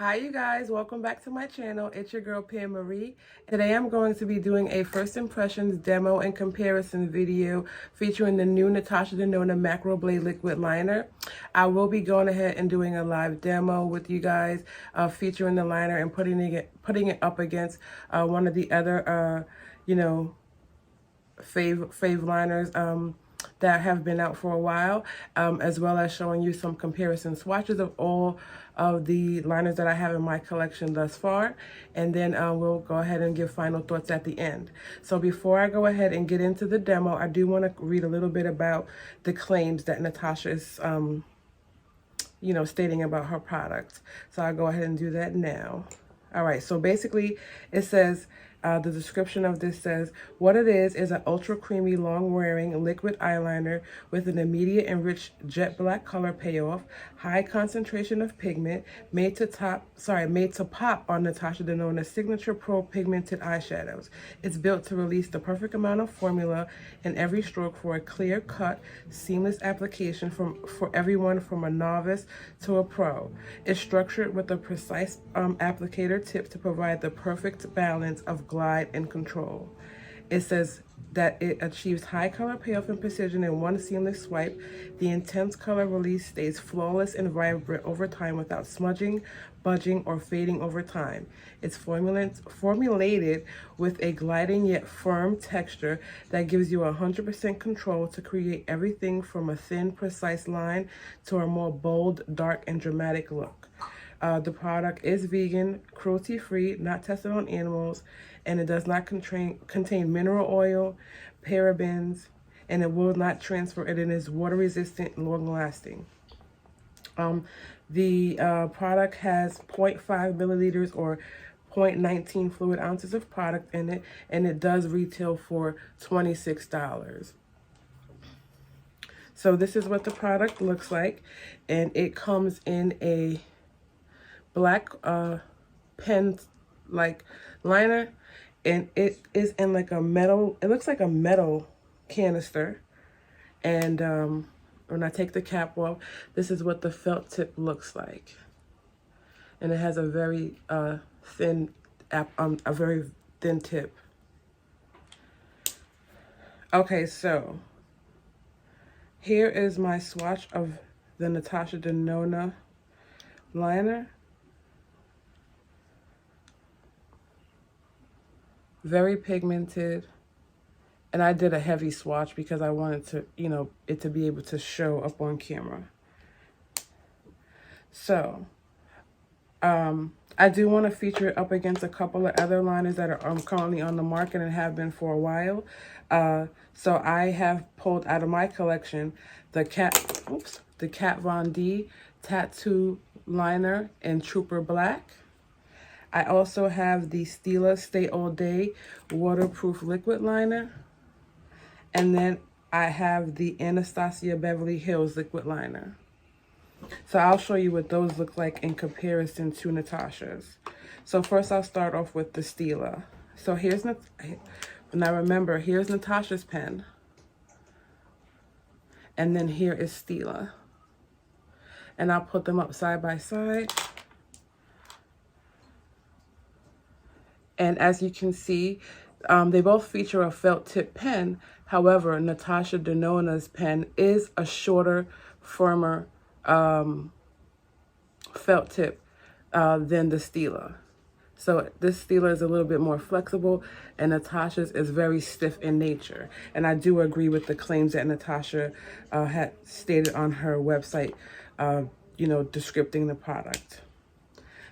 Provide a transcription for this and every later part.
Hi you guys, welcome back to my channel. It's your girl Pam Marie. Today I'm going to be doing a first impressions demo and comparison video featuring the new Natasha Denona Macro Blade Liquid Liner. I will be going ahead and doing a live demo with you guys featuring the liner and putting it up against one of the other fave liners that have been out for a while, as well as showing you some comparison swatches of all of the liners that I have in my collection thus far, and then we'll go ahead and give final thoughts at the end. So before I go ahead and get into the demo, I do want to read a little bit about the claims that Natasha is stating about her products. So I'll go ahead and do that now. All right, so basically it says, the description of this says, what it is an ultra creamy, long-wearing liquid eyeliner with an immediate and rich jet black color payoff, high concentration of pigment, made to pop on Natasha Denona's signature pro pigmented eyeshadows. It's built to release the perfect amount of formula in every stroke for a clear-cut, seamless application for everyone from a novice to a pro. It's structured with a precise applicator tip to provide the perfect balance of glide and control. It says that it achieves high color payoff and precision in one seamless swipe. The intense color release stays flawless and vibrant over time without smudging, budging, or fading over time. It's formulated with a gliding yet firm texture that gives you 100% control to create everything from a thin, precise line to a more bold, dark, and dramatic look. The product is vegan, cruelty-free, not tested on animals, and it does not contain mineral oil, parabens, and it will not transfer. It is water-resistant and long-lasting. The product has 0.5 milliliters or 0.19 fluid ounces of product in it, and it does retail for $26. So this is what the product looks like, and it comes in a black pen like liner, and it is in like a metal, it looks like a metal canister. And when I take the cap off, this is what the felt tip looks like, and it has a very thin tip. Okay, so here is my swatch of the Natasha Denona liner. Very pigmented, and I did a heavy swatch because I wanted to, it to be able to show up on camera. So, I do want to feature it up against a couple of other liners that are currently on the market and have been for a while. So I have pulled out of my collection the Kat Von D Tattoo Liner in Trooper Black. I also have the Stila Stay All Day Waterproof Liquid Liner. And then I have the Anastasia Beverly Hills Liquid Liner. So I'll show you what those look like in comparison to Natasha's. So first I'll start off with the Stila. So here's Natasha's pen. And then here is Stila. And I'll put them up side by side. And as you can see, they both feature a felt tip pen. However, Natasha Denona's pen is a shorter, firmer felt tip than the Stila. So this Stila is a little bit more flexible, and Natasha's is very stiff in nature. And I do agree with the claims that Natasha had stated on her website, descripting the product.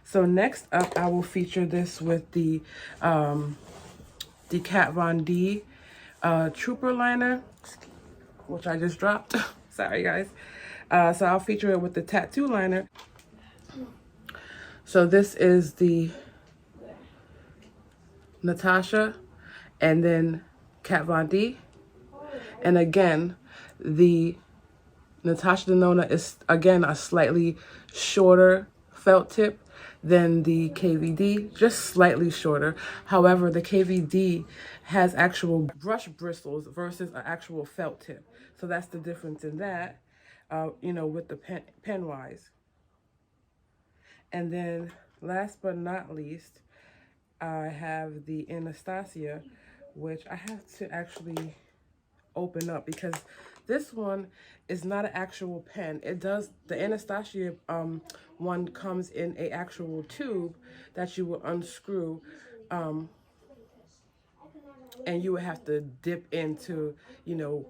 So next up, I will feature this with the Kat Von D Trooper Liner, which I just dropped. Sorry, guys. So I'll feature it with the Tattoo Liner. So this is the Natasha and then Kat Von D. And again, the Natasha Denona is, again, a slightly shorter felt tip than the KVD, just slightly shorter. However, the KVD has actual brush bristles versus an actual felt tip. So that's the difference in that, with the pen wise. And then last but not least, I have the Anastasia, which I have to actually open up because this one is not an actual pen. It does, the Anastasia one comes in a actual tube that you will unscrew, and you would have to dip into, you know,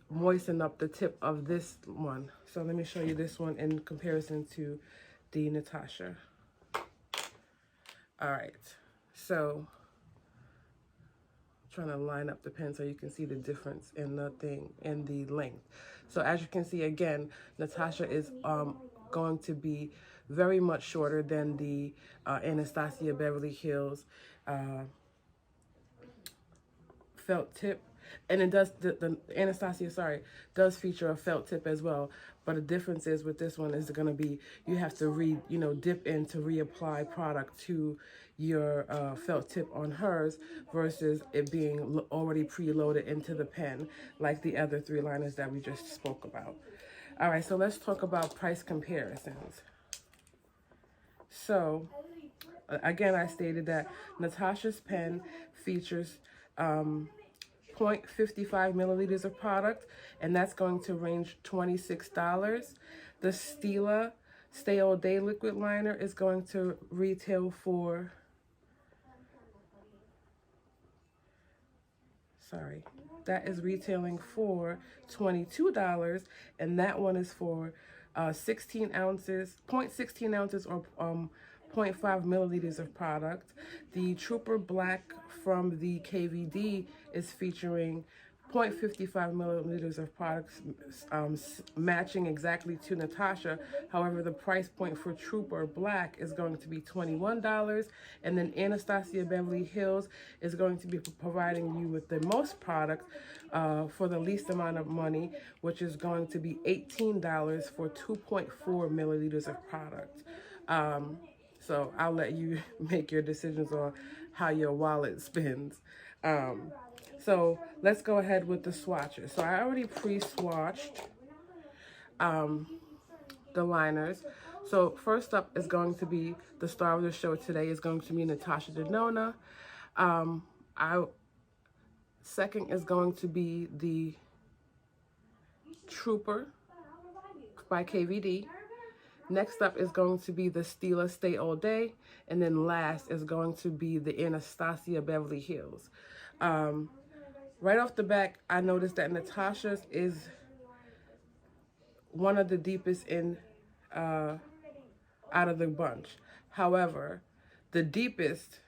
moisten up the tip of this one. So let me show you this one in comparison to the Natasha. All right, so trying to line up the pen so you can see the difference in the thing in the length. So as you can see, again, Natasha is going to be very much shorter than the Anastasia Beverly Hills felt tip, and it does, the Anastasia, sorry, does feature a felt tip as well. But the difference is with this one is going to be, you have to dip in to reapply product to your felt tip on hers versus it being already preloaded into the pen like the other three liners that we just spoke about. All right, so let's talk about price comparisons. So again, I stated that Natasha's pen features 0.55 milliliters of product, and that's going to range $26. The Stila Stay All Day liquid liner is going to retail for, that is retailing for $22, and that one is for 16 ounces, 0.16 ounces or 0.5 milliliters of product. The Trooper Black from the KVD is featuring 0.55 milliliters of products, matching exactly to Natasha. However, the price point for Trooper Black is going to be $21, and then Anastasia Beverly Hills is going to be providing you with the most product for the least amount of money, which is going to be $18 for 2.4 milliliters of product. So I'll let you make your decisions on how your wallet spins. So let's go ahead with the swatches. So I already pre-swatched the liners. So first up is going to be the star of the show today is going to be Natasha Denona. Second is going to be the Trooper by KVD. Next up is going to be the Stila Stay All Day. And then last is going to be the Anastasia Beverly Hills. Right off the back, I noticed that Natasha's is one of the deepest in out of the bunch. However, the deepest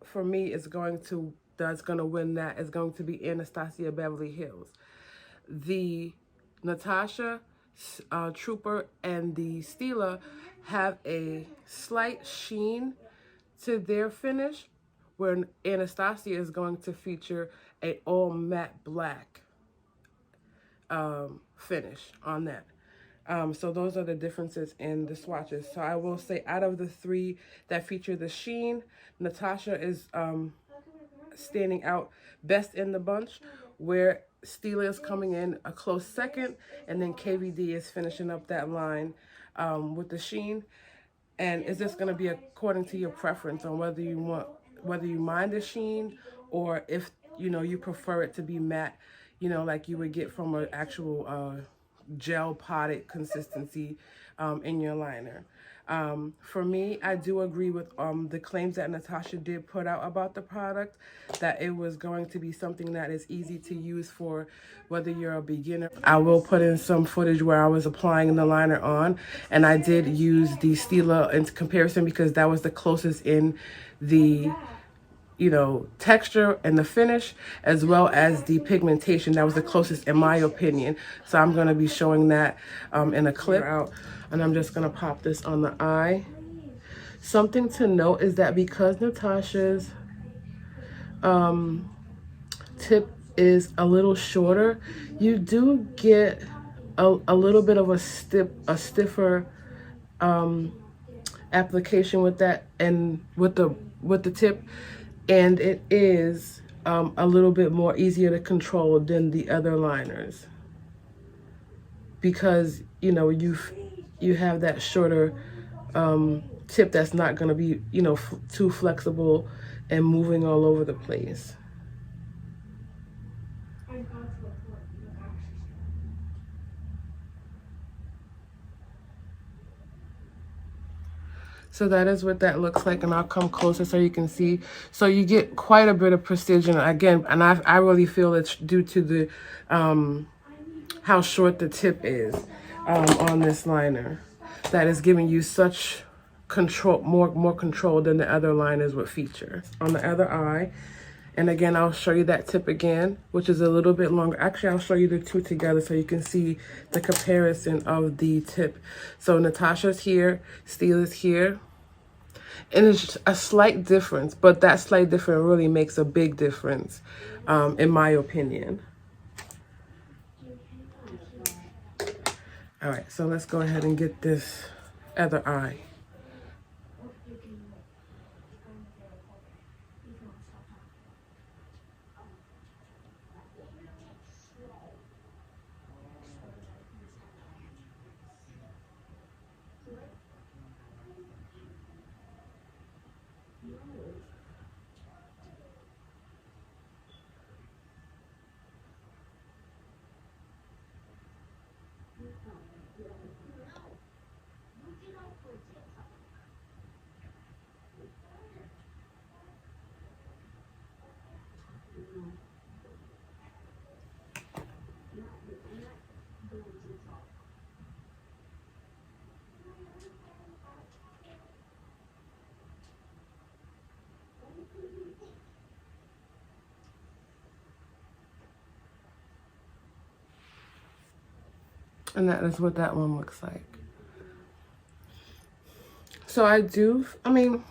for me is going to win that is going to be Anastasia Beverly Hills. The Natasha, Trooper, and the Stila have a slight sheen to their finish, where Anastasia is going to feature a all matte black finish on that. So those are the differences in the swatches. So I will say out of the three that feature the sheen, Natasha is standing out best in the bunch, where Stila is coming in a close second, and then KVD is finishing up that line with the sheen. And is this going to be according to your preference on whether you mind the sheen, or if you prefer it to be matte, like you would get from an actual gel potted consistency in your liner. For me, I do agree with the claims that Natasha did put out about the product, that it was going to be something that is easy to use for whether you're a beginner. I will put in some footage where I was applying the liner on, and I did use the Stila in comparison because that was the closest in the texture and the finish, as well as the pigmentation. That was the closest in my opinion. So I'm going to be showing that in a clip out, and I'm just going to pop this on the eye. Something to note is that because Natasha's tip is a little shorter, you do get a little bit of a stiffer application with that, and with the tip, and it is a little bit more easier to control than the other liners, because you have that shorter tip that's not going to be, you know, too flexible and moving all over the place. So that is what that looks like, and I'll come closer so you can see. So you get quite a bit of precision again, and I really feel it's due to the how short the tip is on this liner. That is giving you such control, more control than the other liners would feature. On the other eye, and again, I'll show you that tip again, which is a little bit longer. Actually, I'll show you the two together so you can see the comparison of the tip. So Natasha's here, Steele is here. And it's a slight difference, but that slight difference really makes a big difference, in my opinion. All right, so let's go ahead and get this other eye. And that is what that one looks like. So I mean,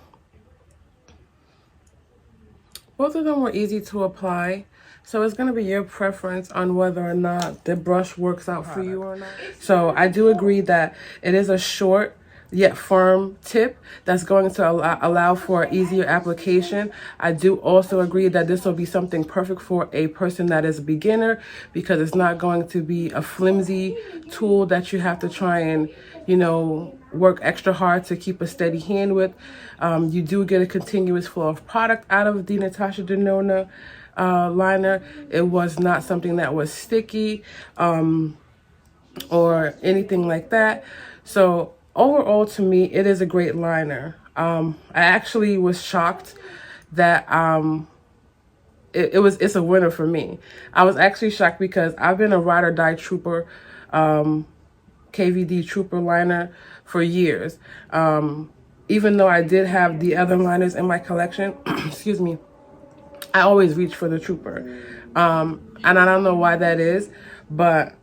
both of them were easy to apply. So it's going to be your preference on whether or not the brush works out for you or not. So I do agree that it is a short yet firm tip that's going to allow for easier application. I do also agree that this will be something perfect for a person that is a beginner, because it's not going to be a flimsy tool that you have to try and, you know, work extra hard to keep a steady hand with. You do get a continuous flow of product out of the Natasha Denona liner. It was not something that was sticky or anything like that. So overall, to me, it is a great liner. I actually was shocked that it's a winner for me. I was actually shocked because I've been a ride or die trooper, KVD trooper liner for years. Even though I did have the other liners in my collection, excuse me, I always reach for the trooper. And I don't know why that is, but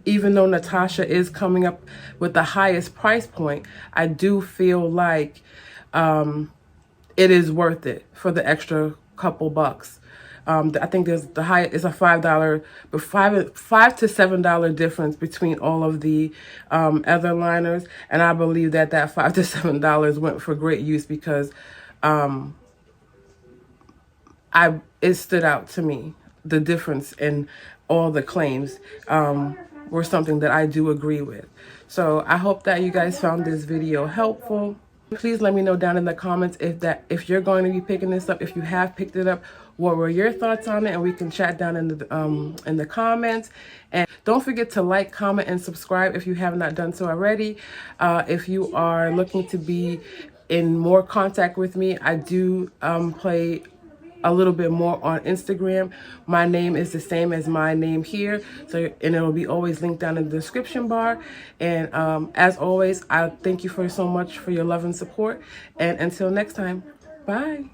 even though Natasha is coming up with the highest price point, I do feel like it is worth it for the extra couple bucks. I think there's the high is a $5, but $5 to $7 difference between all of the other liners, and I believe that $5 to $7 went for great use, because it stood out to me. The difference in all the claims were something that I do agree with. So I hope that you guys found this video helpful. Please let me know down in the comments if you're going to be picking this up, if you have picked it up, what were your thoughts on it, and we can chat down in the comments. And don't forget to like, comment, and subscribe if you have not done so already. If you are looking to be in more contact with me, I do play a little bit more on Instagram. My name is the same as my name here, and it'll be always linked down in the description bar. And as always, I thank you so much for your love and support, and until next time, bye.